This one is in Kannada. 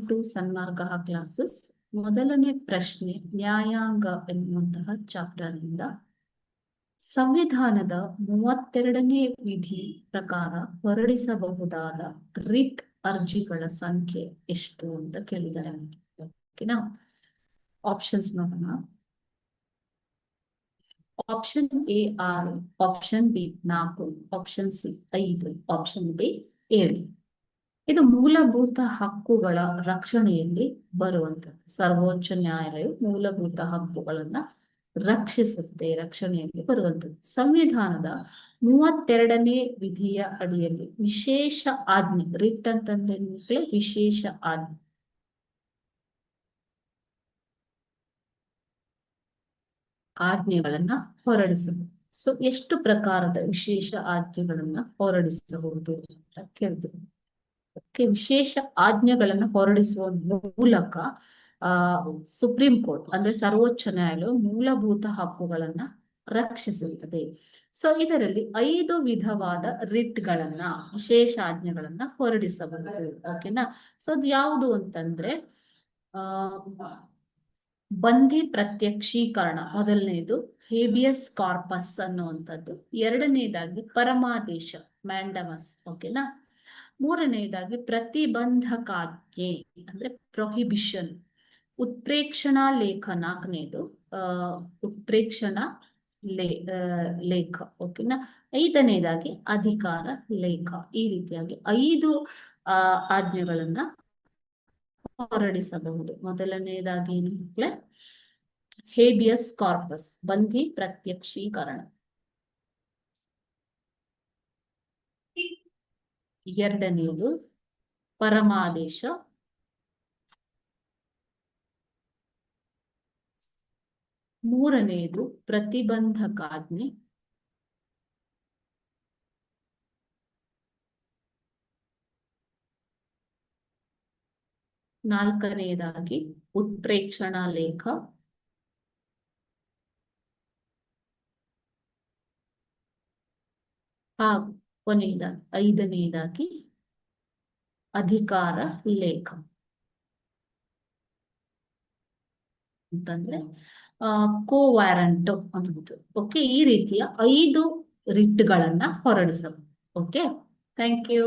To Sanmarga classes. ಮೊದಲನೇ ಪ್ರಶ್ನೆ ನ್ಯಾಯಾಂಗ ಎನ್ನುವಂತಹ ಚಾಪ್ಟರ್ ನಿಂದ ಸಂವಿಧಾನದ 32ನೇ ವಿಧಿ ಪ್ರಕಾರ ಹೊರಡಿಸಬಹುದಾದ ರಿಟ್ ಅರ್ಜಿಗಳ ಸಂಖ್ಯೆ ಎಷ್ಟು ಅಂತ ಕೇಳಿದ್ದಾರೆ. ಓಕೆನಾ? ಆಪ್ಷನ್ಸ್ ನೋಡೋಣ. Option A 6, option B 4, option C 5, option D 7. ಇದು ಮೂಲಭೂತ ಹಕ್ಕುಗಳ ರಕ್ಷಣೆಯಲ್ಲಿ ಬರುವಂತದ್ದು. ಸರ್ವೋಚ್ಚ ನ್ಯಾಯಾಲಯ ಮೂಲಭೂತ ಹಕ್ಕುಗಳನ್ನ ರಕ್ಷಿಸುತ್ತೆ, ರಕ್ಷಣೆಯಲ್ಲಿ ಬರುವಂತದ್ದು. ಸಂವಿಧಾನದ 32ನೇ ವಿಧಿಯ ಅಡಿಯಲ್ಲಿ ವಿಶೇಷ ಆಜ್ಞೆ, ರಿಟ್ ಅಂತಂದ್ರೆ ವಿಶೇಷ ಆಜ್ಞೆ, ಆಜ್ಞೆಗಳನ್ನ ಹೊರಡಿಸಬಹುದು. ಸೊ ಎಷ್ಟು ಪ್ರಕಾರದ ವಿಶೇಷ ಆಜ್ಞೆಗಳನ್ನ ಹೊರಡಿಸಬಹುದು ಅಂತ ಕೇಳಿದ್ರು. ವಿಶೇಷ ಆಜ್ಞೆಗಳನ್ನು ಹೊರಡಿಸುವ ಮೂಲಕ ಸುಪ್ರೀಂ ಕೋರ್ಟ್ ಅಂದ್ರೆ ಸರ್ವೋಚ್ಚ ನ್ಯಾಯಾಲಯವು ಮೂಲಭೂತ ಹಕ್ಕುಗಳನ್ನ ರಕ್ಷಿಸುತ್ತದೆ. ಸೊ ಇದರಲ್ಲಿ 5 ವಿಧವಾದ ರಿಟ್ಗಳನ್ನ, ವಿಶೇಷ ಆಜ್ಞೆಗಳನ್ನ ಹೊರಡಿಸಬಹುದು. ಓಕೆನಾ? ಸೊ ಅದು ಯಾವುದು ಅಂತಂದ್ರೆ ಬಂಧಿ ಪ್ರತ್ಯಕ್ಷೀಕರಣ ಮೊದಲನೇದು, ಹೇಬಿಯಸ್ ಕಾರ್ಪಸ್ ಅನ್ನುವಂಥದ್ದು. ಎರಡನೇದಾಗಿ ಪರಮಾದೇಶ, ಮ್ಯಾಂಡಮಸ್. ಓಕೆನಾ? ಮೂರನೆಯದಾಗಿ ಪ್ರತಿಬಂಧಕಾಜ್ಞೆ ಅಂದ್ರೆ ಪ್ರೊಹಿಬಿಷನ್, ಉತ್ಪ್ರೇಕ್ಷಣಾ ಲೇಖ. ನಾಲ್ಕನೇದು ಉತ್ಪ್ರೇಕ್ಷಣಾ ಲೇಖ. ಓಕೆನಾ? 5ನೇದಾಗಿ ಅಧಿಕಾರ ಲೇಖ. ಈ ರೀತಿಯಾಗಿ 5 ಆಜ್ಞೆಗಳನ್ನ ಹೊರಡಿಸಬಹುದು. ಮೊದಲನೇದಾಗಿ ಏನು? ಹೇಬಿಯಸ್ ಕಾರ್ಪಸ್, ಬಂಧಿ ಪ್ರತ್ಯಕ್ಷೀಕರಣ. ಎರಡನೆಯದು ಪರಮಾದೇಶ. ಮೂರನೆಯದು ಪ್ರತಿಬಂಧಕಾಜ್ಞೆ. ನಾಲ್ಕನೆಯದಾಗಿ ಉತ್ಪ್ರೇಕ್ಷಣಾ ಲೇಖ. ಹಾಗೂ ಕೊನೆಯದಾಗಿ 5ನೇದಾಗಿ ಅಧಿಕಾರ ಲೇಖ ಅಂತಂದ್ರೆ ಕೋ ವ್ಯಾರಂಟ್ ಅನ್ನೋದು. ಓಕೆ, ಈ ರೀತಿಯ 5 ರಿಟ್ಗಳನ್ನ ಹೊರಡಿಸಬಹುದು. Okay, thank you.